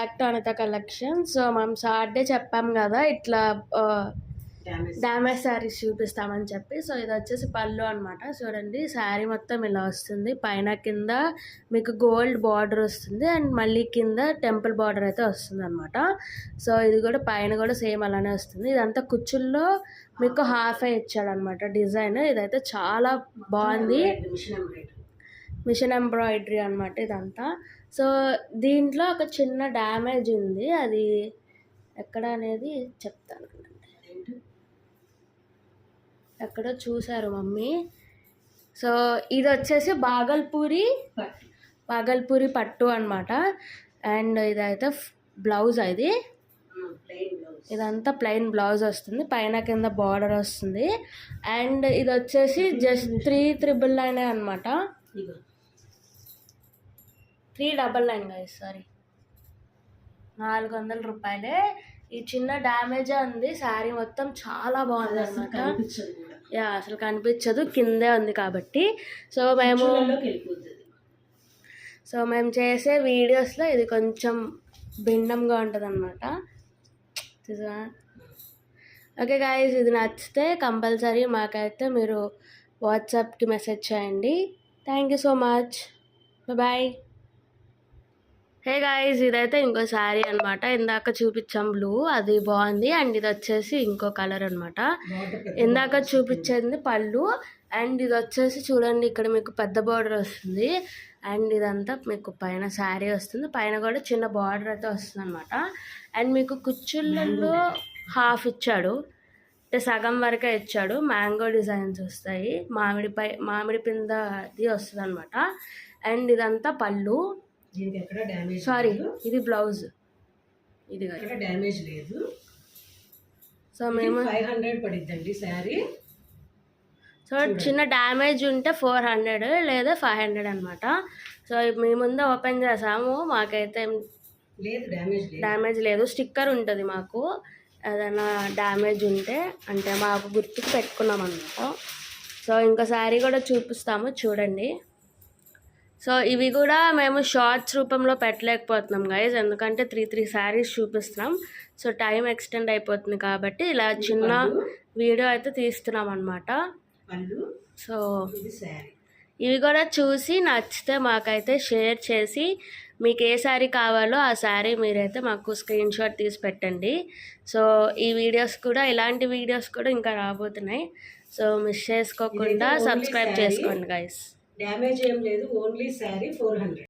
Back to Anitha collection. So మనం Saturday చెప్పాం కదా ఇట్లా డ్యామేజ్ శారీస్ చూపిస్తామని చెప్పి. సో ఇది వచ్చేసి పళ్ళు అనమాట. చూడండి శారీ మొత్తం ఇలా వస్తుంది, పైన కింద మీకు గోల్డ్ బార్డర్ వస్తుంది అండ్ మళ్ళీ కింద టెంపుల్ బార్డర్ అయితే వస్తుంది అనమాట. సో ఇది కూడా పైన కూడా సేమ్ అలానే వస్తుంది. ఇదంతా కుచ్చుల్లో మీకు హాఫ్ ఇచ్చాడు అనమాట డిజైన్. ఇదైతే చాలా బాగుంది, మిషన్ ఎంబ్రాయిడరీ అనమాట ఇదంతా. సో దీంట్లో ఒక చిన్న డ్యామేజ్ ఉంది, అది ఎక్కడ అనేది చెప్తాను. ఎక్కడో చూసారు మమ్మీ. సో ఇది వచ్చేసి బాగల్పూరి పట్టు అనమాట. అండ్ ఇదైతే బ్లౌజ్, ఇదంతా ప్లెయిన్ బ్లౌజ్ వస్తుంది, పైన కింద బార్డర్ వస్తుంది. అండ్ ఇది వచ్చేసి జస్ట్ 399 అనమాట. 399 గైస్, సారీ 400 రూపాయలే. ఈ చిన్న డ్యామేజే ఉంది, శారీ మొత్తం చాలా బాగుంది అనమాట. యా అసలు కనిపించదు, కిందే ఉంది కాబట్టి. సో మేము చేసే వీడియోస్లో ఇది కొంచెం భిన్నంగా ఉంటుంది అనమాట. ఓకే గాయస్, ఇది నచ్చితే కంపల్సరీ మాకైతే మీరు వాట్సాప్కి మెసేజ్ చేయండి. Thank you so much, bye. Hey guys, ఇదైతే ఇంకో శారీ అనమాట. ఇందాక చూపించాం బ్లూ, అది బాగుంది. అండ్ ఇది వచ్చేసి ఇంకో కలర్ అనమాట. ఇందాక చూపించేది పళ్ళు, అండ్ ఇది వచ్చేసి చూడండి ఇక్కడ మీకు పెద్ద బార్డర్ వస్తుంది. అండ్ ఇదంతా మీకు పైన శారీ వస్తుంది, పైన కూడా చిన్న బార్డర్ అయితే వస్తుంది అనమాట. అండ్ మీకు కుచ్చుళ్ళల్లో హాఫ్ ఇచ్చాడు, అంటే సగం వరకే ఇచ్చాడు. మ్యాంగో డిజైన్స్ వస్తాయి, మామిడి పిందది వస్తుంది అనమాట. అండ్ ఇదంతా పళ్ళు, సారీ ఇది బ్లౌజ్, ఇది డ్యామేజ్ లేదు. సో మేము 500 పడిద్దండి శారీ. సో చిన్న డ్యామేజ్ ఉంటే 400 లేదా 500 అనమాట. సో మీ ముందే ఓపెన్ చేసాము, మాకైతే లేదు డ్యామేజ్ లేదు. స్టిక్కర్ ఉంటుంది మాకు, ఏదైనా డ్యామేజ్ ఉంటే అంటే మాకు గుర్తుకు పెట్టుకున్నాం అనమాట. సో ఇంకో శారీ కూడా చూపిస్తాము చూడండి. సో ఇవి కూడా మేము షార్ట్స్ రూపంలో పెట్టలేకపోతున్నాం గైజ్, ఎందుకంటే 3 శారీస్ చూపిస్తున్నాం. సో టైం ఎక్స్టెండ్ అయిపోతుంది కాబట్టి ఇలా చిన్న వీడియో అయితే తీస్తున్నాం అనమాట. సో ఇవి కూడా చూసి నచ్చితే మాకైతే షేర్ చేసి మీకు ఏ శారీ కావాలో ఆ శారీ మీరైతే మాకు స్క్రీన్ షాట్ తీసి పెట్టండి. సో ఈ వీడియోస్ కూడా, ఇలాంటి వీడియోస్ కూడా ఇంకా రాబోతున్నాయి. సో మిస్ చేసుకోకుండా సబ్స్క్రైబ్ చేసుకోండి గైస్. డ్యామేజ్ ఏం లేదు, ఓన్లీ శారీ 400.